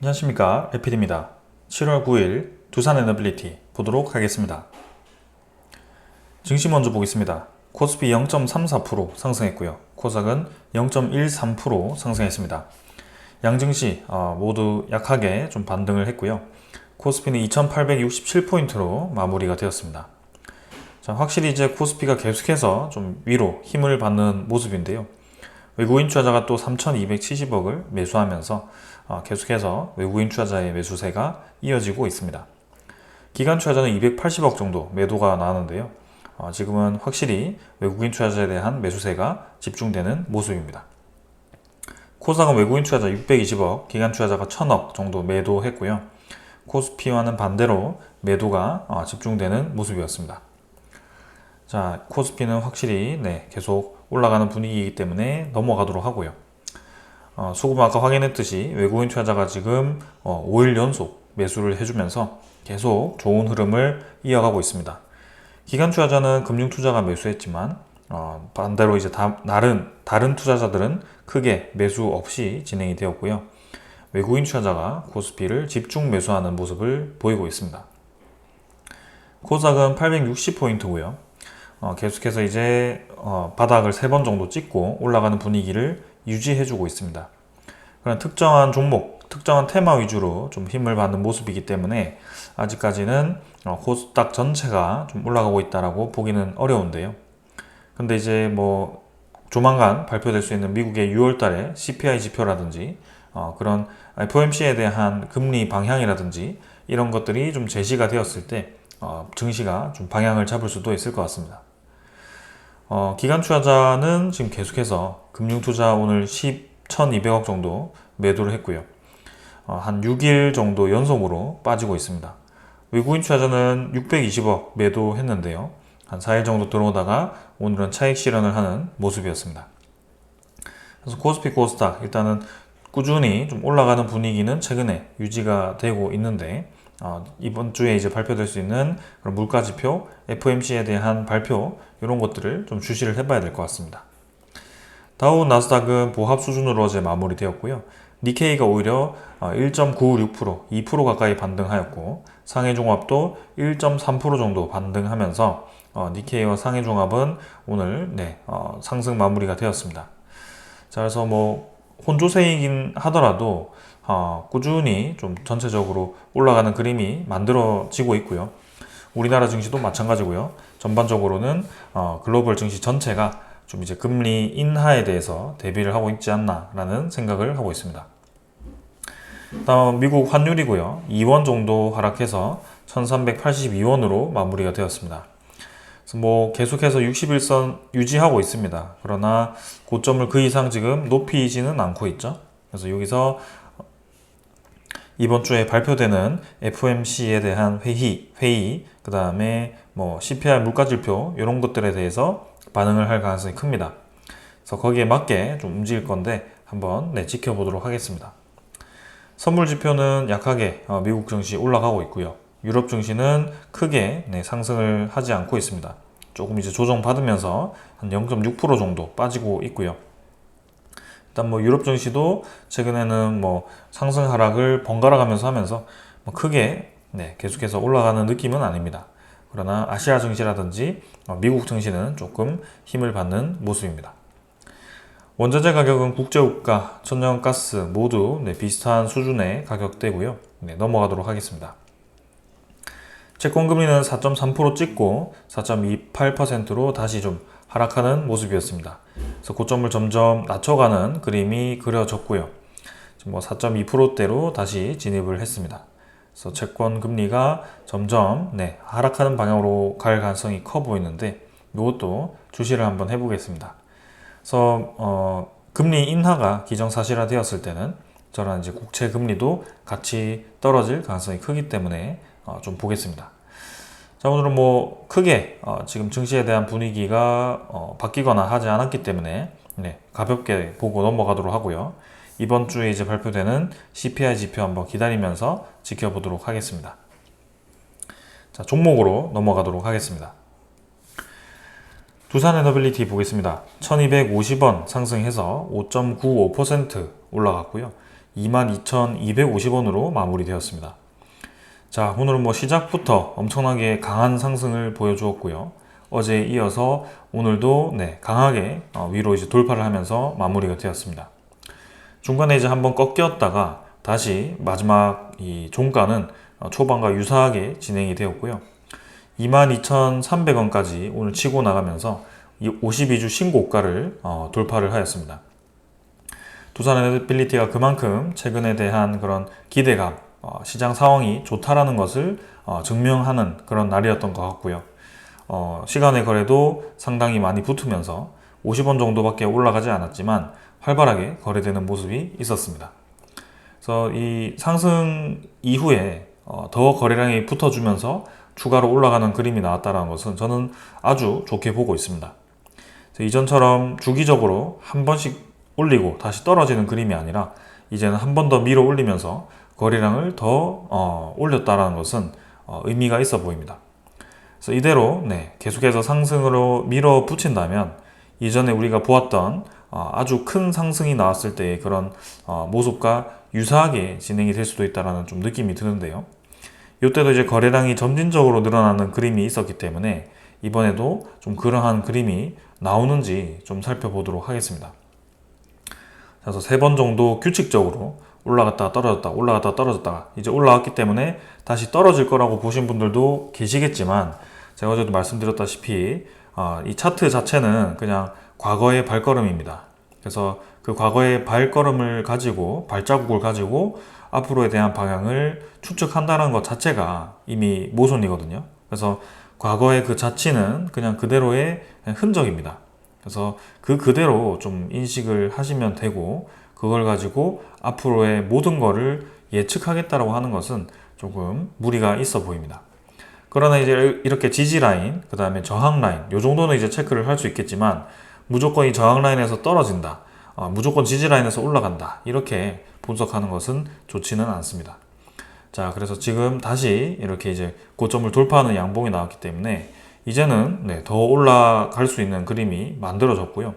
안녕하십니까, 에피디입니다. 7월 9일 두산 에너빌리티 보도록 하겠습니다. 증시 먼저 보겠습니다. 코스피 0.34% 상승했고요. 코스닥은 0.13% 상승했습니다. 양증시 모두 약하게 좀 반등을 했고요. 코스피는 2867포인트로 마무리가 되었습니다. 자, 확실히 이제 코스피가 계속해서 좀 위로 힘을 받는 모습인데요. 외국인 투자자가 또 3,270억을 매수하면서 계속해서 외국인 투자자의 매수세가 이어지고 있습니다. 기관 투자자는 280억 정도 매도가 나왔는데요. 지금은 확실히 외국인 투자자에 대한 매수세가 집중되는 모습입니다. 코스닥은 외국인 투자자 620억, 기관 투자자가 1,000억 정도 매도했고요. 코스피와는 반대로 매도가 집중되는 모습이었습니다. 자, 코스피는 확실히 계속 올라가는 분위기이기 때문에 넘어가도록 하고요. 수급 아까 확인했듯이 외국인 투자자가 지금 5일 연속 매수를 해주면서 계속 좋은 흐름을 이어가고 있습니다. 기관 투자자는 금융 투자가 매수했지만 반대로 이제 다른 투자자들은 크게 매수 없이 진행이 되었고요. 외국인 투자자가 코스피를 집중 매수하는 모습을 보이고 있습니다. 코스닥은 860포인트고요. 계속해서 이제 바닥을 3번 정도 찍고 올라가는 분위기를 유지해주고 있습니다. 그런 특정한 종목, 특정한 테마 위주로 좀 힘을 받는 모습이기 때문에 아직까지는 코스닥 전체가 좀 올라가고 있다라고 보기는 어려운데요. 근데 이제 뭐 조만간 발표될 수 있는 미국의 6월달에 CPI 지표라든지 그런 FOMC에 대한 금리 방향이라든지 이런 것들이 좀 제시가 되었을 때 증시가 좀 방향을 잡을 수도 있을 것 같습니다. 기관 투자자는 지금 계속해서 금융투자 오늘 1,200억 정도 매도를 했고요. 한 6일 정도 연속으로 빠지고 있습니다. 외국인 투자자는 620억 매도했는데요. 한 4일 정도 들어오다가 오늘은 차익 실현을 하는 모습이었습니다. 그래서 코스피 코스닥 일단은 꾸준히 좀 올라가는 분위기는 최근에 유지가 되고 있는데 이번 주에 이제 발표될 수 있는 그런 물가지표, FOMC에 대한 발표 이런 것들을 좀 주시를 해봐야 될 것 같습니다. 다우 나스닥은 보합 수준으로 어제 마무리되었고요. 니케이가 오히려 1.96%, 2% 가까이 반등하였고 상해종합도 1.3% 정도 반등하면서 니케이와 상해종합은 오늘 상승 마무리가 되었습니다. 자, 그래서 뭐 혼조세이긴 하더라도 꾸준히 좀 전체적으로 올라가는 그림이 만들어지고 있고요. 우리나라 증시도 마찬가지고요. 전반적으로는 글로벌 증시 전체가 좀 이제 금리 인하에 대해서 대비를 하고 있지 않나라는 생각을 하고 있습니다. 다음 미국 환율이고요. 2원 정도 하락해서 1382원으로 마무리가 되었습니다. 그래서 뭐 계속해서 61선 유지하고 있습니다. 그러나 고점을 그 이상 지금 높이지는 않고 있죠. 그래서 여기서 이번 주에 발표되는 FOMC에 대한 회의, 그 다음에 뭐 CPI 물가지표 이런 것들에 대해서 반응을 할 가능성이 큽니다. 그래서 거기에 맞게 좀 움직일 건데 한번 지켜보도록 하겠습니다. 선물 지표는 약하게 미국 증시 올라가고 있고요. 유럽 증시는 크게 상승을 하지 않고 있습니다. 조금 이제 조정받으면서 한 0.6% 정도 빠지고 있고요. 일단 뭐 유럽 증시도 최근에는 뭐 상승 하락을 번갈아 가면서 하면서 뭐 크게 계속해서 올라가는 느낌은 아닙니다. 그러나 아시아 증시라든지 미국 증시는 조금 힘을 받는 모습입니다. 원자재 가격은 국제유가, 천연가스 모두 비슷한 수준의 가격대고요. 넘어가도록 하겠습니다. 채권금리는 4.3% 찍고 4.28%로 다시 좀 하락하는 모습이었습니다. 그래서 고점을 점점 낮춰가는 그림이 그려졌고요. 뭐 4.2%대로 다시 진입을 했습니다. 그래서 채권 금리가 점점 하락하는 방향으로 갈 가능성이 커 보이는데 이것도 주시를 한번 해보겠습니다. 그래서 금리 인하가 기정사실화 되었을 때는 저런 이제 국채 금리도 같이 떨어질 가능성이 크기 때문에 좀 보겠습니다. 자, 오늘은 뭐 크게 지금 증시에 대한 분위기가 바뀌거나 하지 않았기 때문에 가볍게 보고 넘어가도록 하고요. 이번 주에 이제 발표되는 CPI 지표 한번 기다리면서 지켜보도록 하겠습니다. 자, 종목으로 넘어가도록 하겠습니다. 두산 에너빌리티 보겠습니다. 1250원 상승해서 5.95% 올라갔고요. 22,250원으로 마무리되었습니다. 자, 오늘은 시작부터 엄청나게 강한 상승을 보여주었고요. 어제에 이어서 오늘도 강하게 위로 이제 돌파를 하면서 마무리가 되었습니다. 중간에 이제 한번 꺾였다가 다시 마지막 이 종가는 초반과 유사하게 진행이 되었고요. 22,300원까지 오늘 치고 나가면서 이 52주 신고가를 돌파를 하였습니다. 두산에너빌리티가 그만큼 최근에 대한 그런 기대감, 시장 상황이 좋다라는 것을 증명하는 그런 날이었던 것 같고요. 시간의 거래도 상당히 많이 붙으면서 50원 정도밖에 올라가지 않았지만 활발하게 거래되는 모습이 있었습니다. 그래서 이 상승 이후에 더 거래량이 붙어주면서 추가로 올라가는 그림이 나왔다는 것은 저는 아주 좋게 보고 있습니다. 이전처럼 주기적으로 한 번씩 올리고 다시 떨어지는 그림이 아니라 이제는 한 번 더 밀어 올리면서 거래량을 더 올렸다는 것은 의미가 있어 보입니다. 그래서 이대로 계속해서 상승으로 밀어붙인다면 이전에 우리가 보았던 아주 큰 상승이 나왔을 때의 그런 모습과 유사하게 진행이 될 수도 있다는 좀 느낌이 드는데요. 이때도 이제 거래량이 점진적으로 늘어나는 그림이 있었기 때문에 이번에도 좀 그러한 그림이 나오는지 좀 살펴보도록 하겠습니다. 그래서 3번 정도 규칙적으로 올라갔다가 떨어졌다, 올라갔다가 떨어졌다가 이제 올라왔기 때문에 다시 떨어질 거라고 보신 분들도 계시겠지만 제가 어제도 말씀드렸다시피 이 차트 자체는 그냥 과거의 발걸음입니다. 그래서 그 과거의 발걸음을 가지고 발자국을 가지고 앞으로에 대한 방향을 추측한다는 것 자체가 이미 모순이거든요. 그래서 과거의 그 자치는 그냥 그대로의 흔적입니다. 그래서 그 그대로 좀 인식을 하시면 되고 그걸 가지고 앞으로의 모든 거를 예측하겠다라고 하는 것은 조금 무리가 있어 보입니다. 그러나 이제 이렇게 지지 라인, 그 다음에 저항 라인, 요 정도는 이제 체크를 할 수 있겠지만 무조건 이 저항 라인에서 떨어진다, 무조건 지지 라인에서 올라간다, 이렇게 분석하는 것은 좋지는 않습니다. 자, 그래서 지금 다시 이렇게 이제 고점을 돌파하는 양봉이 나왔기 때문에 이제는 더 올라갈 수 있는 그림이 만들어졌고요.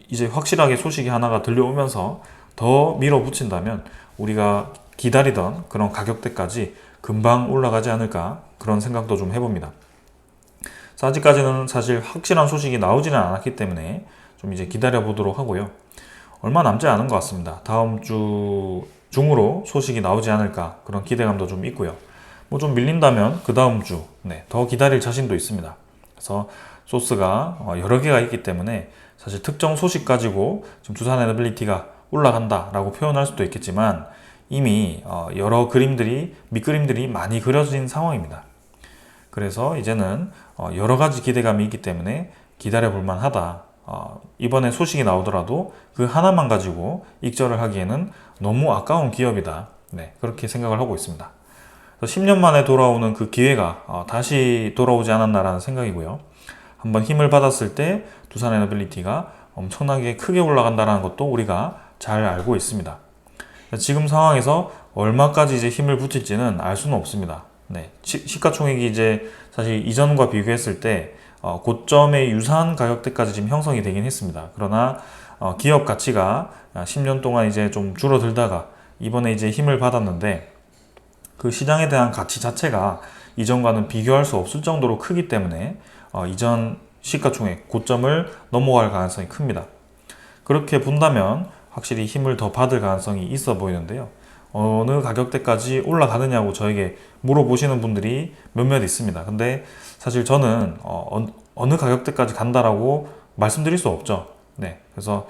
이제 확실하게 소식이 하나가 들려오면서 더 밀어붙인다면 우리가 기다리던 그런 가격대까지 금방 올라가지 않을까 그런 생각도 좀 해봅니다. 아직까지는 사실 확실한 소식이 나오지는 않았기 때문에 좀 이제 기다려 보도록 하고요. 얼마 남지 않은 것 같습니다. 다음 주 중으로 소식이 나오지 않을까 그런 기대감도 좀 있고요. 좀 밀린다면 그 다음 주 더 기다릴 자신도 있습니다. 그래서 소스가 여러 개가 있기 때문에 사실 특정 소식 가지고 지금 두산에너빌리티가 올라간다 라고 표현할 수도 있겠지만 이미 여러 그림들이 밑그림들이 많이 그려진 상황입니다. 그래서 이제는 여러 가지 기대감이 있기 때문에 기다려 볼 만하다. 이번에 소식이 나오더라도 그 하나만 가지고 익절을 하기에는 너무 아까운 기업이다. 그렇게 생각을 하고 있습니다. 10년 만에 돌아오는 그 기회가 다시 돌아오지 않았나라는 생각이고요. 한번 힘을 받았을 때 두산에너빌리티가 엄청나게 크게 올라간다는 것도 우리가 잘 알고 있습니다. 지금 상황에서 얼마까지 이제 힘을 붙일지는 알 수는 없습니다. 시가총액이 이제 사실 이전과 비교했을 때 고점에 유사한 가격대까지 지금 형성이 되긴 했습니다. 그러나 기업 가치가 10년 동안 이제 좀 줄어들다가 이번에 이제 힘을 받았는데 그 시장에 대한 가치 자체가 이전과는 비교할 수 없을 정도로 크기 때문에 이전 시가총액 고점을 넘어갈 가능성이 큽니다. 그렇게 본다면 확실히 힘을 더 받을 가능성이 있어 보이는데요. 어느 가격대까지 올라가느냐고 저에게 물어보시는 분들이 몇몇 있습니다. 근데 사실 저는 어느 가격대까지 간다라고 말씀드릴 수 없죠. 그래서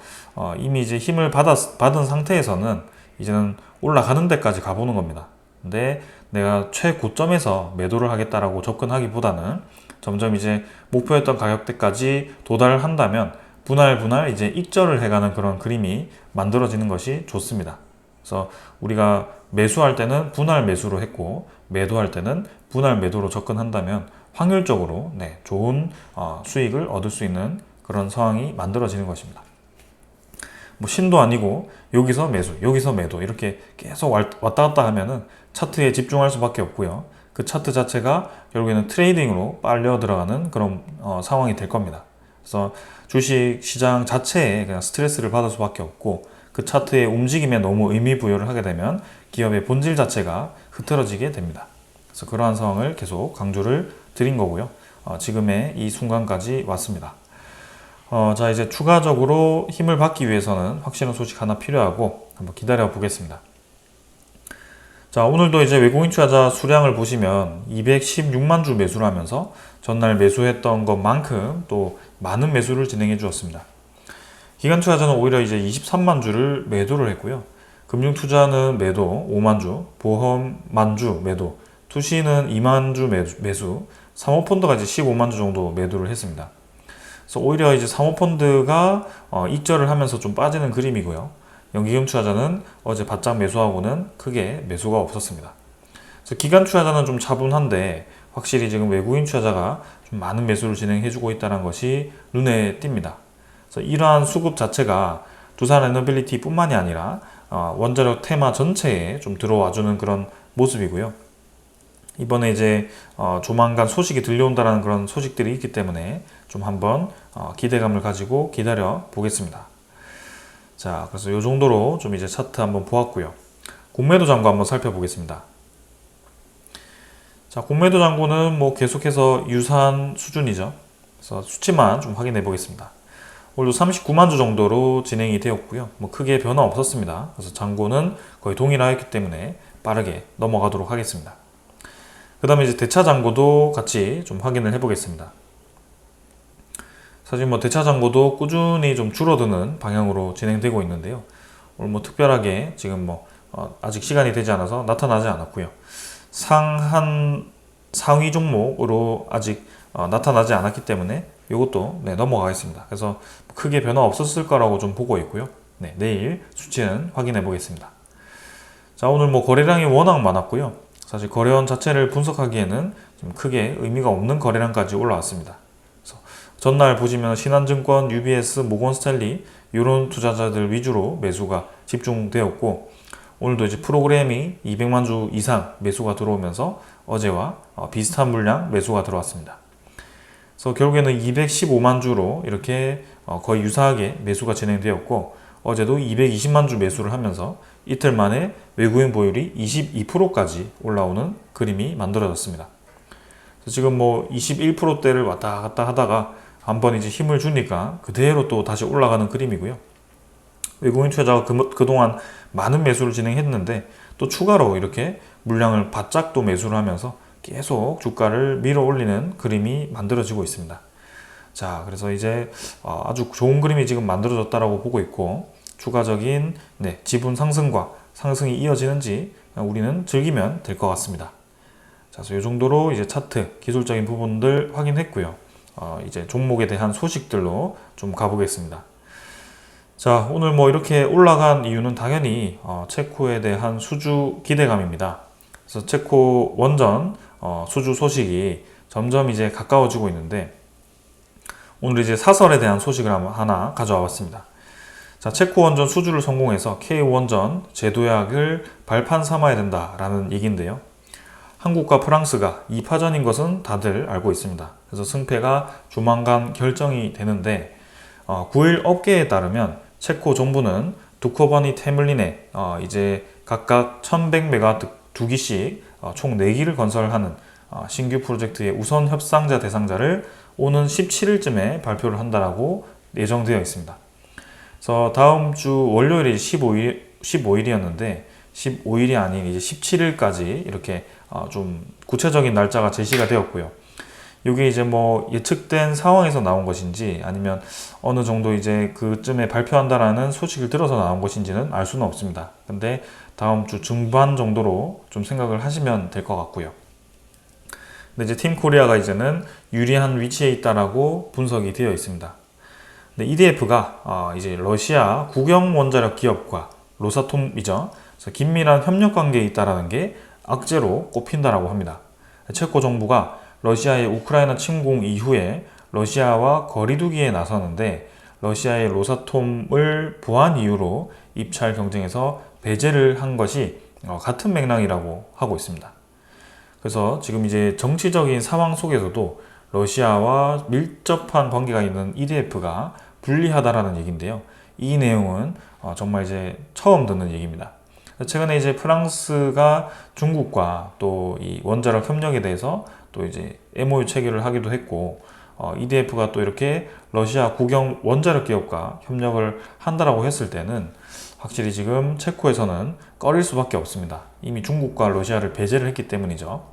이미 이제 힘을 받은 상태에서는 이제는 올라가는 데까지 가보는 겁니다. 근데 내가 최고점에서 매도를 하겠다라고 접근하기보다는 점점 이제 목표였던 가격대까지 도달한다면 분할 이제 익절을 해가는 그런 그림이 만들어지는 것이 좋습니다. 그래서 우리가 매수할 때는 분할 매수로 했고 매도할 때는 분할 매도로 접근한다면 확률적으로 좋은 수익을 얻을 수 있는 그런 상황이 만들어지는 것입니다. 신도 아니고 여기서 매수, 여기서 매도 이렇게 계속 왔다 갔다 하면은 차트에 집중할 수밖에 없고요. 그 차트 자체가 결국에는 트레이딩으로 빨려 들어가는 그런 상황이 될 겁니다. 그래서 주식 시장 자체에 그냥 스트레스를 받을 수밖에 없고 그 차트의 움직임에 너무 의미 부여를 하게 되면 기업의 본질 자체가 흐트러지게 됩니다. 그래서 그러한 상황을 계속 강조를 드린 거고요. 지금의 이 순간까지 왔습니다. 자, 이제 추가적으로 힘을 받기 위해서는 확실한 소식 하나 필요하고 한번 기다려 보겠습니다. 자, 오늘도 이제 외국인 투자자 수량을 보시면 216만 주 매수를 하면서 전날 매수했던 것만큼 또 많은 매수를 진행해 주었습니다. 기관 투자자는 오히려 이제 23만 주를 매도를 했고요. 금융 투자는 매도 5만 주, 보험 만주 매도, 투시는 2만 주 매수, 사모펀드가 이제 15만 주 정도 매도를 했습니다. 그래서 오히려 이제 사모펀드가 익절을 하면서 좀 빠지는 그림이고요. 연기금 투자자는 어제 바짝 매수하고는 크게 매수가 없었습니다. 그래서 기관 투자자는 좀 차분한데 확실히 지금 외국인 투자자가 좀 많은 매수를 진행해주고 있다는 것이 눈에 띕니다. 그래서 이러한 수급 자체가 두산에너빌리티 뿐만이 아니라 원자력 테마 전체에 좀 들어와주는 그런 모습이고요. 이번에 이제 조만간 소식이 들려온다는 그런 소식들이 있기 때문에 좀 한번 기대감을 가지고 기다려 보겠습니다. 자, 그래서 이 정도로 좀 이제 차트 한번 보았고요. 공매도 잔고 한번 살펴보겠습니다. 자, 공매도 잔고는 뭐 계속해서 유사한 수준이죠. 그래서 수치만 좀 확인해 보겠습니다. 오늘도 39만 주 정도로 진행이 되었고요. 뭐 크게 변화 없었습니다. 그래서 잔고는 거의 동일하였기 때문에 빠르게 넘어가도록 하겠습니다. 그 다음에 이제 대차 잔고도 같이 좀 확인을 해 보겠습니다. 사실 뭐 대차 잔고도 꾸준히 좀 줄어드는 방향으로 진행되고 있는데요. 오늘 뭐 특별하게 지금 뭐 아직 시간이 되지 않아서 나타나지 않았고요. 상위 종목으로 아직 나타나지 않았기 때문에 이것도 넘어가겠습니다. 그래서 크게 변화 없었을 거라고 좀 보고 있고요. 내일 수치는 확인해 보겠습니다. 자, 오늘 뭐 거래량이 워낙 많았고요. 사실 거래원 자체를 분석하기에는 좀 크게 의미가 없는 거래량까지 올라왔습니다. 그래서 전날 보시면 신한증권, UBS, 모건스탠리 이런 투자자들 위주로 매수가 집중되었고 오늘도 이제 프로그램이 200만 주 이상 매수가 들어오면서 어제와 비슷한 물량 매수가 들어왔습니다. 그래서 결국에는 215만 주로 이렇게 거의 유사하게 매수가 진행되었고 어제도 220만 주 매수를 하면서 이틀 만에 외국인 보율이 22%까지 올라오는 그림이 만들어졌습니다. 그래서 지금 뭐 21%대를 왔다 갔다 하다가 한번 이제 힘을 주니까 그대로 또 다시 올라가는 그림이고요. 외국인 투자자가 그동안 많은 매수를 진행했는데 또 추가로 이렇게 물량을 바짝 또 매수를 하면서 계속 주가를 밀어 올리는 그림이 만들어지고 있습니다. 자, 그래서 이제 아주 좋은 그림이 지금 만들어졌다라고 보고 있고 추가적인 지분 상승과 상승이 이어지는지 우리는 즐기면 될 것 같습니다. 자, 그래서 이 정도로 이제 차트 기술적인 부분들 확인했고요. 이제 종목에 대한 소식들로 좀 가보겠습니다. 자, 오늘 뭐 이렇게 올라간 이유는 당연히 체코에 대한 수주 기대감입니다. 그래서 체코 원전 수주 소식이 점점 이제 가까워지고 있는데 오늘 이제 사설에 대한 소식을 하나 가져와 봤습니다. 자, 체코 원전 수주를 성공해서 K원전 재도약을 발판 삼아야 된다라는 얘기인데요. 한국과 프랑스가 2파전인 것은 다들 알고 있습니다. 그래서 승패가 조만간 결정이 되는데 9일 업계에 따르면 체코 정부는 두코버니 테물린에 이제 각각 1100메가 2기씩 총 4기를 건설하는 신규 프로젝트의 우선 협상자 대상자를 오는 17일쯤에 발표를 한다라고 예정되어 있습니다. 그래서 다음 주 월요일이 15일이었는데 15일이 아닌 이제 17일까지 이렇게 좀 구체적인 날짜가 제시가 되었고요. 이게 이제 뭐 예측된 상황에서 나온 것인지 아니면 어느 정도 이제 그쯤에 발표한다라는 소식을 들어서 나온 것인지는 알 수는 없습니다. 근데 다음 주 중반 정도로 좀 생각을 하시면 될 것 같고요. 근데 이제 팀 코리아가 이제는 유리한 위치에 있다라고 분석이 되어 있습니다. 근데 EDF가 이제 러시아 국영 원자력 기업과 로사톰이죠. 그래서 긴밀한 협력 관계에 있다라는 게 악재로 꼽힌다라고 합니다. 체코 정부가 러시아의 우크라이나 침공 이후에 러시아와 거리두기에 나서는데 러시아의 로사톰을 보안 이유로 입찰 경쟁에서 배제를 한 것이 같은 맥락이라고 하고 있습니다. 그래서 지금 이제 정치적인 상황 속에서도 러시아와 밀접한 관계가 있는 EDF가 불리하다라는 얘기인데요. 이 내용은 정말 이제 처음 듣는 얘기입니다. 최근에 이제 프랑스가 중국과 또 이 원자력 협력에 대해서 또 이제 MOU 체결을 하기도 했고, EDF가 또 이렇게 러시아 국영 원자력 기업과 협력을 한다라고 했을 때는 확실히 지금 체코에서는 꺼릴 수밖에 없습니다. 이미 중국과 러시아를 배제를 했기 때문이죠.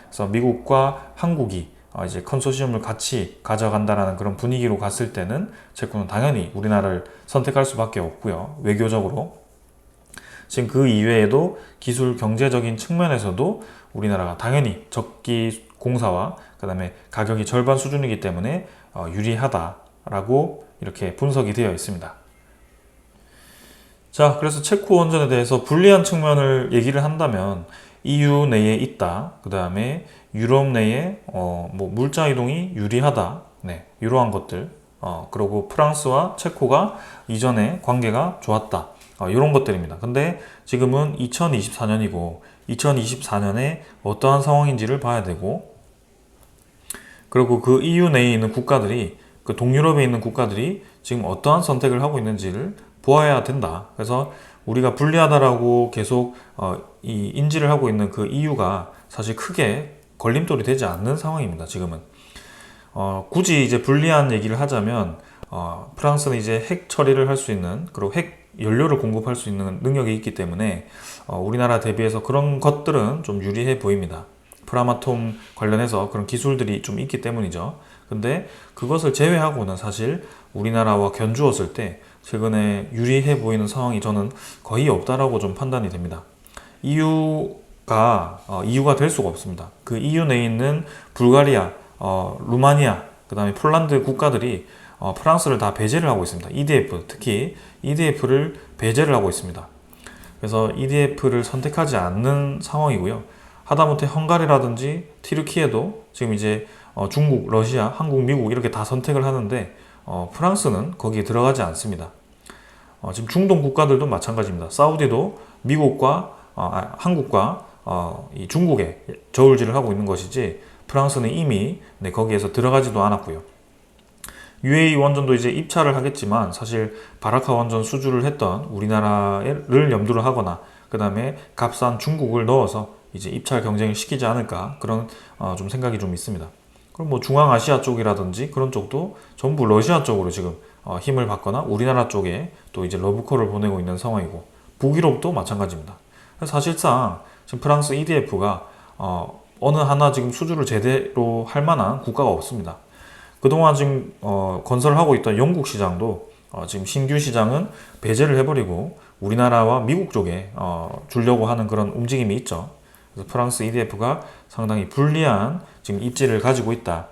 그래서 미국과 한국이 이제 컨소시엄을 같이 가져간다라는 그런 분위기로 갔을 때는 체코는 당연히 우리나라를 선택할 수밖에 없고요. 외교적으로. 지금 그 이외에도 기술 경제적인 측면에서도 우리나라가 당연히 적기 공사와 그 다음에 가격이 절반 수준이기 때문에 유리하다라고 이렇게 분석이 되어 있습니다. 자, 그래서 체코 원전에 대해서 불리한 측면을 얘기를 한다면 EU 내에 있다. 그 다음에 유럽 내에 뭐 물자 이동이 유리하다. 네, 이러한 것들. 그리고 프랑스와 체코가 이전에 관계가 좋았다. 이런 것들입니다. 근데 지금은 2024년이고 2024년에 어떠한 상황인지를 봐야 되고, 그리고 그 EU 내에 있는 국가들이, 그 동유럽에 있는 국가들이 지금 어떠한 선택을 하고 있는지를 보아야 된다. 그래서 우리가 불리하다라고 계속 이 인지를 하고 있는 그 이유가 사실 크게 걸림돌이 되지 않는 상황입니다. 지금은 굳이 이제 불리한 얘기를 하자면 프랑스는 이제 핵 처리를 할 수 있는, 그리고 핵 연료를 공급할 수 있는 능력이 있기 때문에 우리나라 대비해서 그런 것들은 좀 유리해 보입니다. 프라마톰 관련해서 그런 기술들이 좀 있기 때문이죠. 근데 그것을 제외하고는 사실 우리나라와 견주었을 때 최근에 유리해 보이는 상황이 저는 거의 없다라고 좀 판단이 됩니다. EU가 될 수가 없습니다. 그 EU 내에 있는 불가리아, 루마니아, 그 다음에 폴란드 국가들이 프랑스를 다 배제를 하고 있습니다. EDF, 특히 EDF를 배제를 하고 있습니다. 그래서 EDF를 선택하지 않는 상황이고요. 하다못해 헝가리라든지 튀르키예도 지금 이제 중국, 러시아, 한국, 미국 이렇게 다 선택을 하는데 프랑스는 거기에 들어가지 않습니다. 지금 중동 국가들도 마찬가지입니다. 사우디도 미국과 한국과 이 중국에 저울질을 하고 있는 것이지 프랑스는 이미 거기에서 들어가지도 않았고요. UAE 원전도 이제 입찰을 하겠지만 사실 바라카 원전 수주를 했던 우리나라를 염두를 하거나 그 다음에 값싼 중국을 넣어서 이제 입찰 경쟁을 시키지 않을까, 그런 좀 생각이 좀 있습니다. 그럼 뭐 중앙아시아 쪽이라든지 그런 쪽도 전부 러시아 쪽으로 지금 힘을 받거나 우리나라 쪽에 또 이제 러브콜을 보내고 있는 상황이고, 북유럽도 마찬가지입니다. 사실상 지금 프랑스 EDF가 어느 하나 지금 수주를 제대로 할 만한 국가가 없습니다. 그동안 지금 건설을 하고 있던 영국 시장도 지금 신규 시장은 배제를 해버리고 우리나라와 미국 쪽에 주려고 하는 그런 움직임이 있죠. 그래서 프랑스 EDF가 상당히 불리한 지금 입지를 가지고 있다.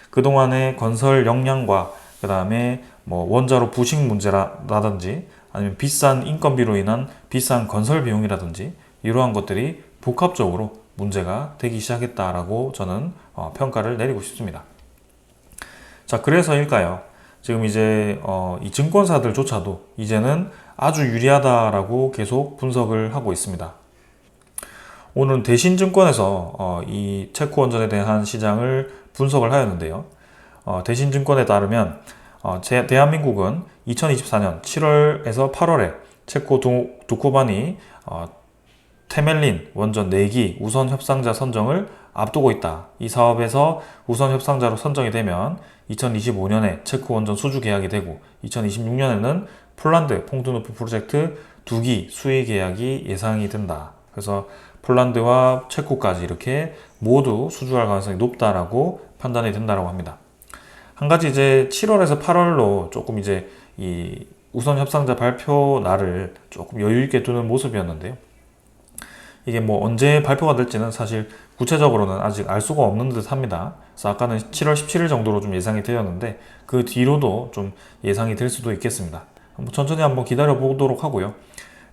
그동안의 건설 역량과 그 다음에 뭐 원자로 부식 문제라든지 아니면 비싼 인건비로 인한 비싼 건설 비용이라든지 이러한 것들이 복합적으로 문제가 되기 시작했다라고 저는 평가를 내리고 싶습니다. 자, 그래서일까요? 지금 이제 이 증권사들조차도 이제는 아주 유리하다라고 계속 분석을 하고 있습니다. 오늘은 대신증권에서 이 체코 원전에 대한 시장을 분석을 하였는데요. 대신증권에 따르면 대한민국은 2024년 7월에서 8월에 체코 두코반이 테멜린 원전 4기 우선 협상자 선정을 앞두고 있다. 이 사업에서 우선 협상자로 선정이 되면 2025년에 체코 원전 수주 계약이 되고 2026년에는 폴란드 퐁두노프 프로젝트 2기 수의 계약이 예상이 된다. 그래서 폴란드와 체코까지 이렇게 모두 수주할 가능성이 높다라고 판단이 된다라고 합니다. 한 가지 이제 7월에서 8월로 조금 이제 이 우선 협상자 발표 날을 조금 여유 있게 두는 모습이었는데요. 이게 뭐 언제 발표가 될지는 사실 구체적으로는 아직 알 수가 없는 듯 합니다. 그래서 아까는 7월 17일 정도로 좀 예상이 되었는데 그 뒤로도 좀 예상이 될 수도 있겠습니다. 천천히 한번 기다려 보도록 하고요.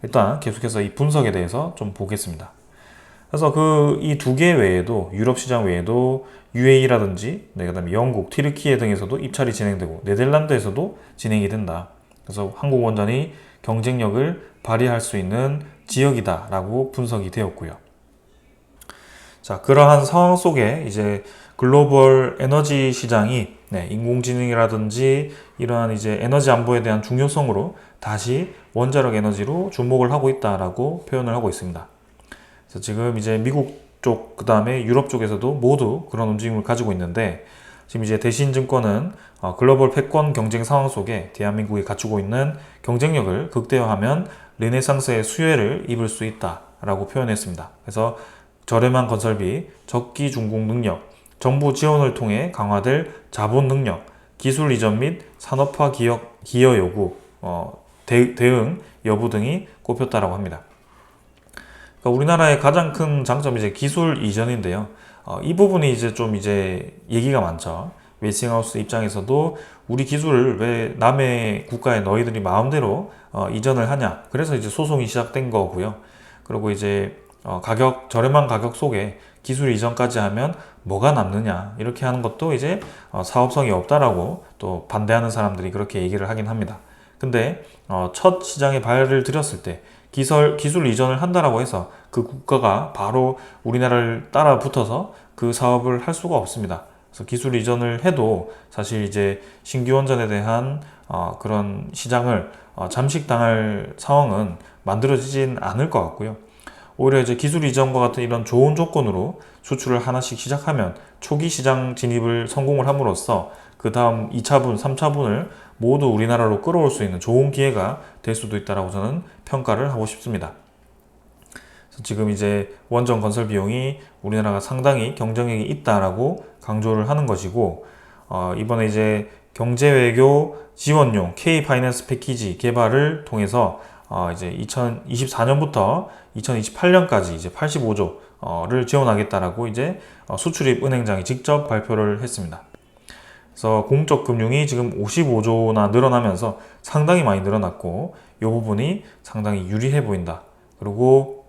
일단 계속해서 이 분석에 대해서 좀 보겠습니다. 그래서 이 2개 외에도 유럽 시장 외에도 UAE라든지 그다음에 영국, 튀르키예 등에서도 입찰이 진행되고 네덜란드에서도 진행이 된다. 그래서 한국 원전이 경쟁력을 발휘할 수 있는 지역이다라고 분석이 되었고요. 자, 그러한 상황 속에 이제 글로벌 에너지 시장이 인공지능이라든지 이러한 이제 에너지 안보에 대한 중요성으로 다시 원자력 에너지로 주목을 하고 있다라고 표현을 하고 있습니다. 그래서 지금 이제 미국 쪽, 그 다음에 유럽 쪽에서도 모두 그런 움직임을 가지고 있는데, 지금 이제 대신증권은 글로벌 패권 경쟁 상황 속에 대한민국이 갖추고 있는 경쟁력을 극대화하면 르네상스의 수혜를 입을 수 있다라고 표현했습니다. 그래서 저렴한 건설비, 적기 준공 능력, 정부 지원을 통해 강화될 자본 능력, 기술 이전 및 산업화 기여 요구, 대응 여부 등이 꼽혔다라고 합니다. 그러니까 우리나라의 가장 큰 장점이 이제 기술 이전인데요. 이 부분이 이제 좀 이제 얘기가 많죠. 웨스팅하우스 입장에서도 우리 기술을 왜 남의 국가에 너희들이 마음대로 이전을 하냐. 그래서 이제 소송이 시작된 거고요. 그리고 이제 저렴한 가격 속에 기술 이전까지 하면 뭐가 남느냐. 이렇게 하는 것도 이제 사업성이 없다라고 또 반대하는 사람들이 그렇게 얘기를 하긴 합니다. 근데 첫 시장에 발을 들였을 때 기술 이전을 한다라고 해서 그 국가가 바로 우리나라를 따라 붙어서 그 사업을 할 수가 없습니다. 그래서 기술 이전을 해도 사실 이제 신규 원전에 대한 그런 시장을 잠식당할 상황은 만들어지진 않을 것 같고요. 오히려 이제 기술 이전과 같은 이런 좋은 조건으로 수출을 하나씩 시작하면 초기 시장 진입을 성공을 함으로써 그 다음 2차분, 3차분을 모두 우리나라로 끌어올 수 있는 좋은 기회가 될 수도 있다라고 저는 평가를 하고 싶습니다. 그래서 지금 이제 원전 건설 비용이 우리나라가 상당히 경쟁력이 있다라고 강조를 하는 것이고, 이번에 이제 경제외교 지원용 K 파이낸스 패키지 개발을 통해서 이제 2024년부터 2028년까지 이제 85조를 지원하겠다라고 이제 수출입 은행장이 직접 발표를 했습니다. 그래서 공적 금융이 지금 55조나 늘어나면서 상당히 많이 늘어났고, 이 부분이 상당히 유리해 보인다. 그리고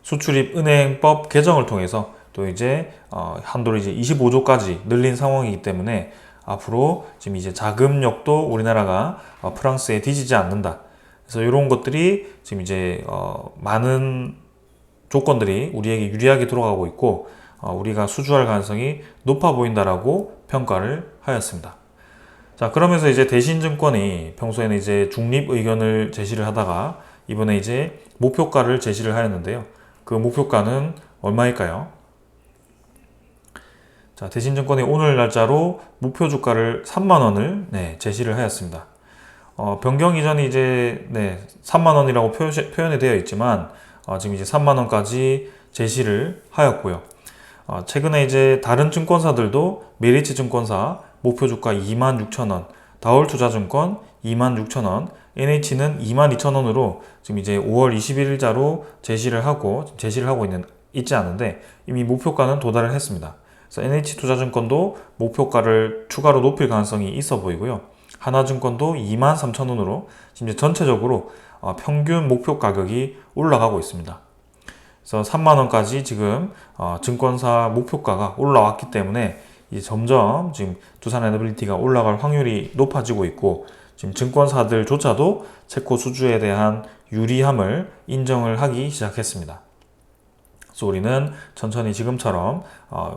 수출입 은행법 개정을 통해서 또 이제 한도를 이제 25조까지 늘린 상황이기 때문에 앞으로 지금 이제 자금력도 우리나라가 프랑스에 뒤지지 않는다. 그래서 이런 것들이 지금 이제 많은 조건들이 우리에게 유리하게 돌아가고 있고, 우리가 수주할 가능성이 높아 보인다라고 평가를 하였습니다. 자, 그러면서 이제 대신증권이 평소에는 이제 중립 의견을 제시를 하다가 이번에 이제 목표가를 제시를 하였는데요. 그 목표가는 얼마일까요? 자, 대신증권이 오늘 날짜로 목표 주가를 3만원을 제시를 하였습니다. 변경 이전이 이제 3만원이라고 표현이 되어 있지만 지금 이제 3만원까지 제시를 하였고요. 최근에 이제 다른 증권사들도 메리츠 증권사 목표 주가 26,000원, 다올투자증권 26,000원, NH는 22,000원으로 지금 이제 5월 21일자로 제시를 하고 있지 않은데 이미 목표가는 도달을 했습니다. 그래서 NH투자증권도 목표가를 추가로 높일 가능성이 있어 보이고요. 하나증권도 23,000원으로 지금 전체적으로 평균 목표 가격이 올라가고 있습니다. 그래서 3만원까지 지금 증권사 목표가가 올라왔기 때문에 이제 점점 지금 두산에너빌리티가 올라갈 확률이 높아지고 있고, 지금 증권사들조차도 채권 수주에 대한 유리함을 인정을 하기 시작했습니다. 그래서 우리는 천천히 지금처럼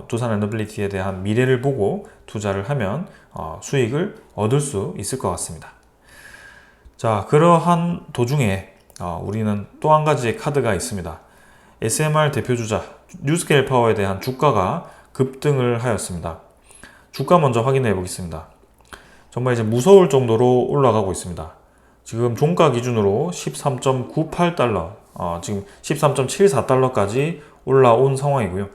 두산에너빌리티에 대한 미래를 보고 투자를 하면 수익을 얻을 수 있을 것 같습니다. 자, 그러한 도중에 우리는 또 한 가지의 카드가 있습니다. SMR 대표주자 뉴스케일 파워에 대한 주가가 급등을 하였습니다. 주가 먼저 확인해 보겠습니다. 정말 이제 무서울 정도로 올라가고 있습니다. 지금 종가 기준으로 13.98달러, 지금 13.74달러까지 올라온 상황이고요.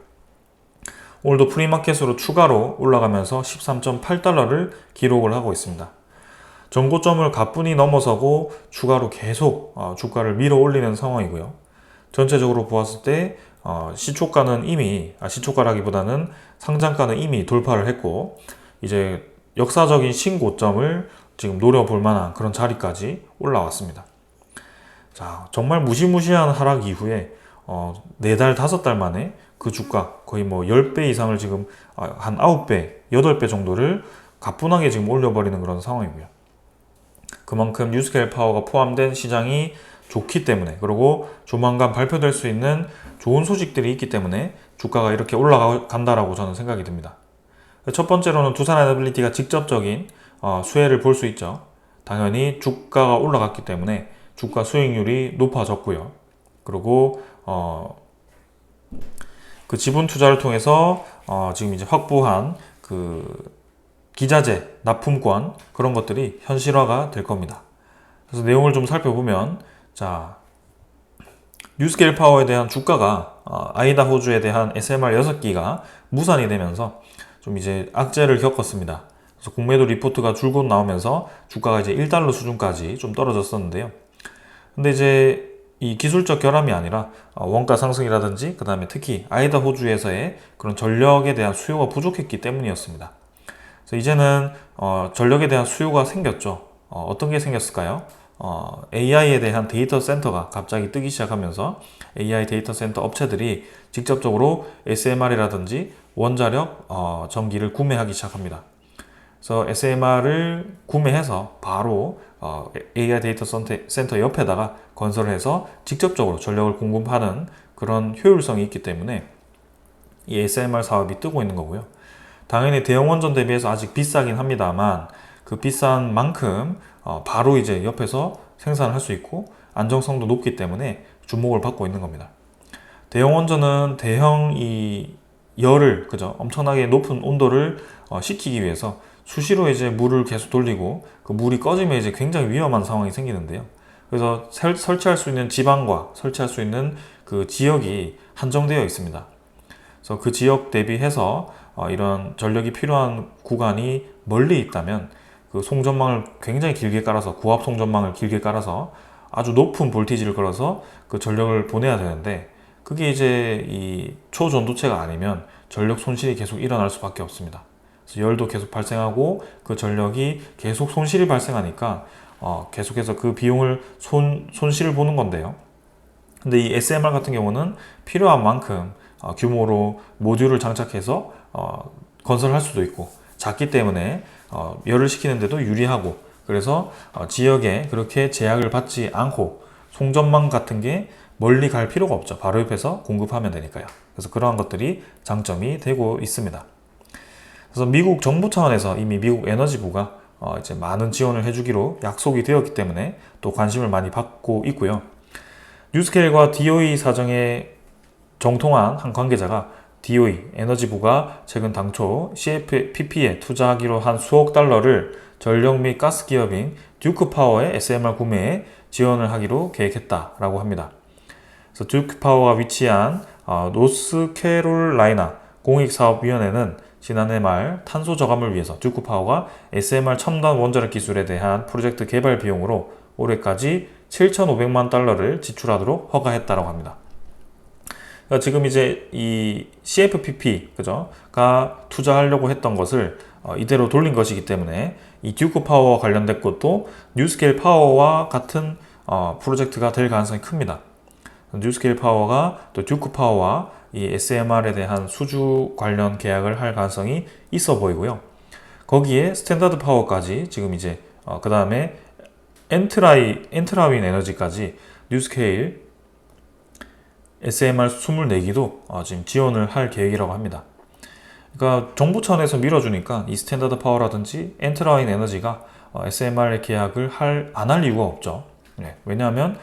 오늘도 프리마켓으로 추가로 올라가면서 13.8달러를 기록을 하고 있습니다. 전고점을 가뿐히 넘어서고 추가로 계속 주가를 밀어 올리는 상황이고요. 전체적으로 보았을 때 시초가는 이미 시초가라기보다는 상장가는 이미 돌파를 했고, 이제 역사적인 신고점을 지금 노려볼 만한 그런 자리까지 올라왔습니다. 자, 정말 무시무시한 하락 이후에 4달, 5달 만에 그 주가 거의 뭐 10배 이상을 지금 한 9배, 8배 정도를 가뿐하게 지금 올려버리는 그런 상황이고요. 그만큼 뉴스케일 파워가 포함된 시장이 좋기 때문에, 그리고 조만간 발표될 수 있는 좋은 소식들이 있기 때문에 주가가 이렇게 올라간다라고 저는 생각이 듭니다. 첫 번째로는 두산 에너빌리티가 직접적인 수혜를 볼 수 있죠. 당연히 주가가 올라갔기 때문에 주가 수익률이 높아졌고요. 그리고 그 지분 투자를 통해서 지금 이제 확보한 그 기자재, 납품권 그런 것들이 현실화가 될 겁니다. 그래서 내용을 좀 살펴보면 자, 뉴스케일 파워에 대한 주가가 아이다 호주에 대한 SMR 6기가 무산이 되면서 좀 이제 악재를 겪었습니다. 그래서 공매도 리포트가 줄곧 나오면서 주가가 이제 1달러 수준까지 좀 떨어졌었는데요. 근데 이제 이 기술적 결함이 아니라 원가 상승이라든지 그 다음에 특히 아이다 호주에서의 그런 전력에 대한 수요가 부족했기 때문이었습니다. 그래서 이제는 전력에 대한 수요가 생겼죠. 어떤 게 생겼을까요? AI에 대한 데이터 센터가 갑자기 뜨기 시작하면서 AI 데이터 센터 업체들이 직접적으로 SMR이라든지 원자력 전기를 구매하기 시작합니다. 그래서 SMR을 구매해서 바로 AI 데이터 센터 옆에다가 건설을 해서 직접적으로 전력을 공급하는 그런 효율성이 있기 때문에 이 SMR 사업이 뜨고 있는 거고요. 당연히 대형 원전 대비해서 아직 비싸긴 합니다만 그 비싼 만큼 바로 이제 옆에서 생산을 할 수 있고 안정성도 높기 때문에 주목을 받고 있는 겁니다. 대형 원전은 대형 이 열을 그죠? 엄청나게 높은 온도를 식히기 위해서 수시로 이제 물을 계속 돌리고 그 물이 꺼지면 이제 굉장히 위험한 상황이 생기는데요. 그래서 설치할 수 있는 지방과 설치할 수 있는 그 지역이 한정되어 있습니다. 그래서 그 지역 대비해서 이런 전력이 필요한 구간이 멀리 있다면 그 송전망을 굉장히 길게 깔아서 고압 송전망을 길게 깔아서 아주 높은 볼티지를 걸어서 그 전력을 보내야 되는데 그게 이제 이 초전도체가 아니면 전력 손실이 계속 일어날 수밖에 없습니다. 그래서 열도 계속 발생하고 그 전력이 계속 손실이 발생하니까 계속해서 그 비용을 손실을 보는 건데요. 근데 이 SMR 같은 경우는 필요한 만큼 규모로 모듈을 장착해서 건설할 수도 있고 작기 때문에 열을 식히는데도 유리하고 그래서 지역에 그렇게 제약을 받지 않고 송전망 같은 게 멀리 갈 필요가 없죠. 바로 옆에서 공급하면 되니까요. 그래서 그러한 것들이 장점이 되고 있습니다. 그래서 미국 정부 차원에서 이미 미국 에너지부가 이제 많은 지원을 해주기로 약속이 되었기 때문에 또 관심을 많이 받고 있고요. 뉴스케일과 DOE 사정에 정통한 한 관계자가 DOE, 에너지부가 최근 당초 CFPP에 투자하기로 한 수억 달러를 전력 및 가스 기업인 듀크 파워의 SMR 구매에 지원을 하기로 계획했다라고 합니다. 그래서 듀크 파워가 위치한 노스캐롤라이나 공익사업위원회는 지난해 말 탄소 저감을 위해서 듀크 파워가 SMR 첨단 원자력 기술에 대한 프로젝트 개발 비용으로 올해까지 7,500만 달러를 지출하도록 허가했다고 합니다. 그러니까 지금 이제 이 CFPP 그죠?가 투자하려고 했던 것을 이대로 돌린 것이기 때문에 이 듀크 파워와 관련된 것도 뉴스케일 파워와 같은 프로젝트가 될 가능성이 큽니다. 뉴스케일 파워가 또 듀크 파워와 이 SMR에 대한 수주 관련 계약을 할 가능성이 있어 보이고요. 거기에 스탠다드 파워까지 지금 이제 그 다음에 엔트라윈 에너지까지 뉴스케일 SMR 24기도 지금 지원을 할 계획이라고 합니다. 그러니까 정부 차원에서 밀어주니까 이 스탠다드 파워라든지 엔트라윈 에너지가 SMR 계약을 안 할 이유가 없죠. 네, 왜냐하면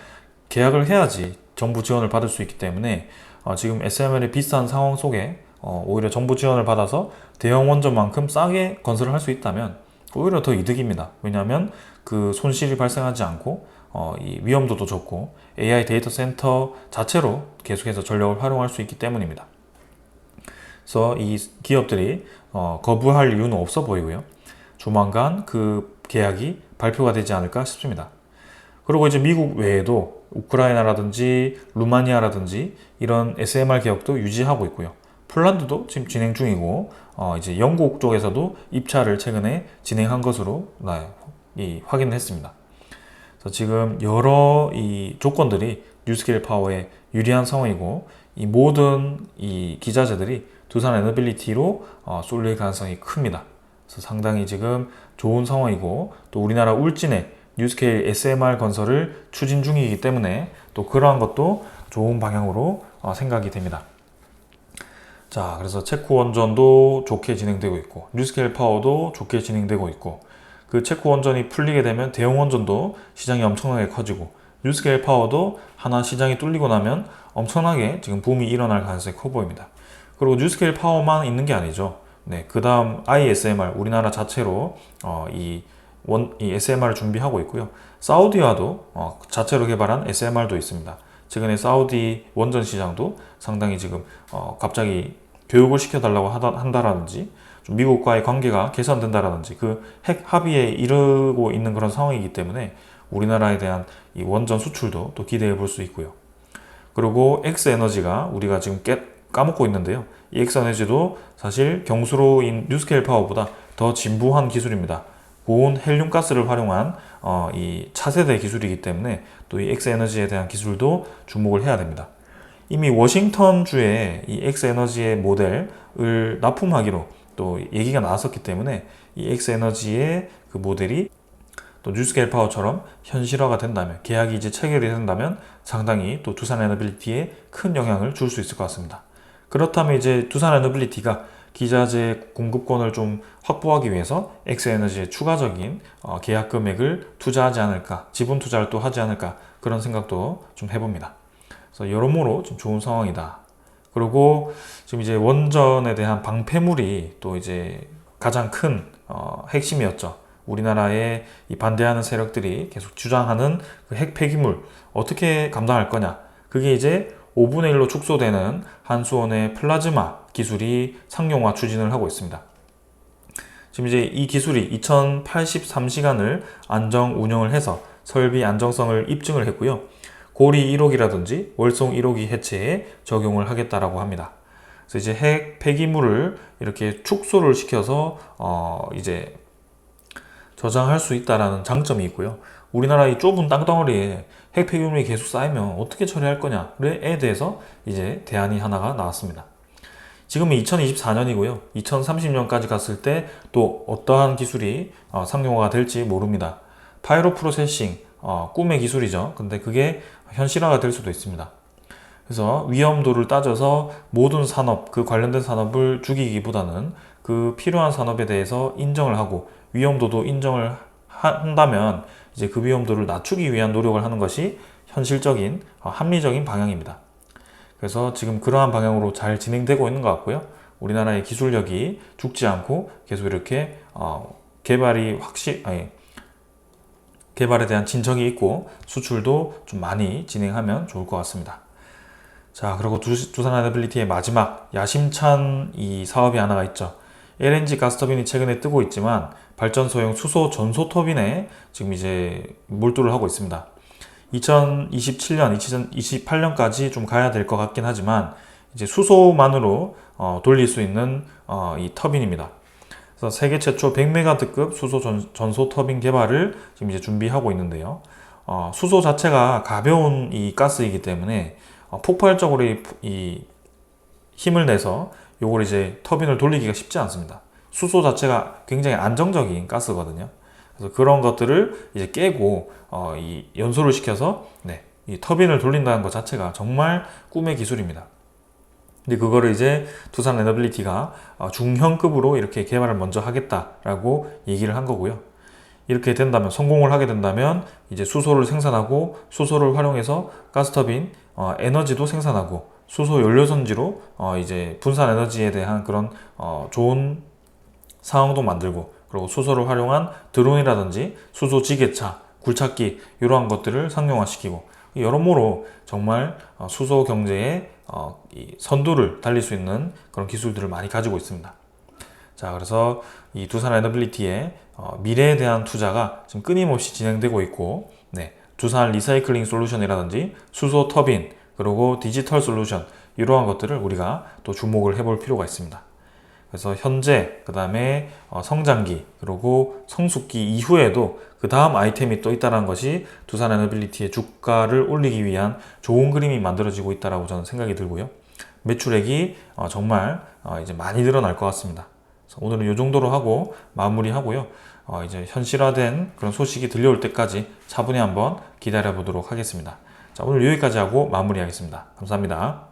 계약을 해야지 정부 지원을 받을 수 있기 때문에 지금 SMR의 비싼 상황 속에 오히려 정부 지원을 받아서 대형 원전만큼 싸게 건설을 할 수 있다면 오히려 더 이득입니다. 왜냐하면 그 손실이 발생하지 않고 이 위험도도 적고 AI 데이터 센터 자체로 계속해서 전력을 활용할 수 있기 때문입니다. 그래서 이 기업들이 거부할 이유는 없어 보이고요. 조만간 그 계약이 발표가 되지 않을까 싶습니다. 그리고 이제 미국 외에도 우크라이나라든지 루마니아라든지 이런 SMR 계약도 유지하고 있고요. 폴란드도 지금 진행 중이고 이제 영국 쪽에서도 입찰을 최근에 진행한 것으로 확인을 했습니다. 그래서 지금 여러 이 조건들이 뉴스케일 파워에 유리한 상황이고 이 모든 이 기자재들이 두산 에너빌리티로 쏠릴 가능성이 큽니다. 그래서 상당히 지금 좋은 상황이고 또 우리나라 울진에 뉴스케일 SMR 건설을 추진 중이기 때문에 또 그러한 것도 좋은 방향으로 생각이 됩니다. 자, 그래서 체코 원전도 좋게 진행되고 있고 뉴스케일 파워도 좋게 진행되고 있고, 그 체코 원전이 풀리게 되면 대형 원전도 시장이 엄청나게 커지고 뉴스케일 파워도 하나 시장이 뚫리고 나면 엄청나게 지금 붐이 일어날 가능성이 커 보입니다. 그리고 뉴스케일 파워만 있는 게 아니죠. 네, 그 다음 ISMR 우리나라 자체로 이 SMR을 준비하고 있고요. 사우디와도 자체로 개발한 SMR도 있습니다. 최근에 사우디 원전 시장도 상당히 지금 갑자기 교육을 시켜달라고 한다라든지 좀 미국과의 관계가 개선된다라든지 그 핵 합의에 이르고 있는 그런 상황이기 때문에 우리나라에 대한 이 원전 수출도 또 기대해 볼 수 있고요. 그리고 엑스에너지가 우리가 지금 까먹고 있는데요. 이 엑스에너지도 사실 경수로인 뉴스케일 파워보다 더 진부한 기술입니다. 고온 헬륨 가스를 활용한 이 차세대 기술이기 때문에 또 이 엑스에너지에 대한 기술도 주목을 해야 됩니다. 이미 워싱턴주에 이 엑스에너지의 모델을 납품하기로 또 얘기가 나왔었기 때문에 이 엑스에너지의 그 모델이 또 뉴스케일 파워처럼 현실화가 된다면, 계약이 이제 체결이 된다면 상당히 또 두산 에너빌리티에 큰 영향을 줄 수 있을 것 같습니다. 그렇다면 이제 두산 에너빌리티가 기자재 공급권을 좀 확보하기 위해서 엑스에너지에 추가적인 계약 금액을 투자하지 않을까, 지분 투자를 또 하지 않을까, 그런 생각도 좀 해봅니다. 그래서 여러모로 좀 좋은 상황이다. 그리고 지금 이제 원전에 대한 방패물이 또 이제 가장 큰 핵심이었죠. 우리나라에 이 반대하는 세력들이 계속 주장하는 그 핵 폐기물 어떻게 감당할 거냐. 그게 이제 5분의 1로 축소되는 한수원의 플라즈마 기술이 상용화 추진을 하고 있습니다. 지금 이제 이 기술이 2083시간을 안정 운영을 해서 설비 안정성을 입증을 했고요. 고리 1호기라든지 월송 1호기 해체에 적용을 하겠다라고 합니다. 그래서 이제 핵 폐기물을 이렇게 축소를 시켜서 이제 저장할 수 있다라는 장점이 있고요. 우리나라 이 좁은 땅덩어리에 핵 폐기물이 계속 쌓이면 어떻게 처리할 거냐에 대해서 이제 대안이 하나가 나왔습니다. 지금은 2024년이고요. 2030년까지 갔을 때 또 어떠한 기술이 상용화가 될지 모릅니다. 파이로 프로세싱, 꿈의 기술이죠. 근데 그게 현실화가 될 수도 있습니다. 그래서 위험도를 따져서 모든 산업, 그 관련된 산업을 죽이기보다는 그 필요한 산업에 대해서 인정을 하고 위험도도 인정을 한다면 이제 그 위험도를 낮추기 위한 노력을 하는 것이 현실적인 합리적인 방향입니다. 그래서 지금 그러한 방향으로 잘 진행되고 있는 것 같고요. 우리나라의 기술력이 죽지 않고 계속 이렇게 개발에 대한 진척이 있고 수출도 좀 많이 진행하면 좋을 것 같습니다. 자, 그리고 두산 에너빌리티의 마지막 야심찬 이 사업이 하나가 있죠. LNG 가스터빈이 최근에 뜨고 있지만 발전소용 수소 전소 터빈에 지금 이제 몰두를 하고 있습니다. 2027년, 2028년까지 좀 가야 될 것 같긴 하지만 이제 수소만으로 돌릴 수 있는 이 터빈입니다. 그래서 세계 최초 100메가와트급 수소 전소 터빈 개발을 지금 이제 준비하고 있는데요. 수소 자체가 가벼운 이 가스이기 때문에 폭발적으로 이 힘을 내서 요걸 이제 터빈을 돌리기가 쉽지 않습니다. 수소 자체가 굉장히 안정적인 가스거든요. 그래서 그런 것들을 이제 깨고 이 연소를 시켜서 이 터빈을 돌린다는 것 자체가 정말 꿈의 기술입니다. 근데 그거를 이제 두산 에너빌리티가 중형급으로 이렇게 개발을 먼저 하겠다라고 얘기를 한 거고요. 이렇게 된다면, 성공을 하게 된다면 이제 수소를 생산하고 수소를 활용해서 가스터빈 에너지도 생산하고 수소 연료선지로 이제 분산 에너지에 대한 그런 좋은 상황도 만들고, 그리고 수소를 활용한 드론이라든지 수소 지게차, 굴착기 이러한 것들을 상용화시키고, 여러모로 정말 수소 경제의 이 선두를 달릴 수 있는 그런 기술들을 많이 가지고 있습니다. 자, 그래서 이 두산 에너빌리티의 미래에 대한 투자가 지금 끊임없이 진행되고 있고, 두산 리사이클링 솔루션이라든지 수소 터빈, 그리고 디지털 솔루션, 이러한 것들을 우리가 또 주목을 해볼 필요가 있습니다. 그래서 현재, 그 다음에 성장기, 그리고 성숙기 이후에도 그 다음 아이템이 또 있다는 것이 두산 에너빌리티의 주가를 올리기 위한 좋은 그림이 만들어지고 있다고 저는 생각이 들고요. 매출액이 정말 이제 많이 늘어날 것 같습니다. 그래서 오늘은 이 정도로 하고 마무리하고요. 이제 현실화된 그런 소식이 들려올 때까지 차분히 한번 기다려 보도록 하겠습니다. 자, 오늘 여기까지 하고 마무리하겠습니다. 감사합니다.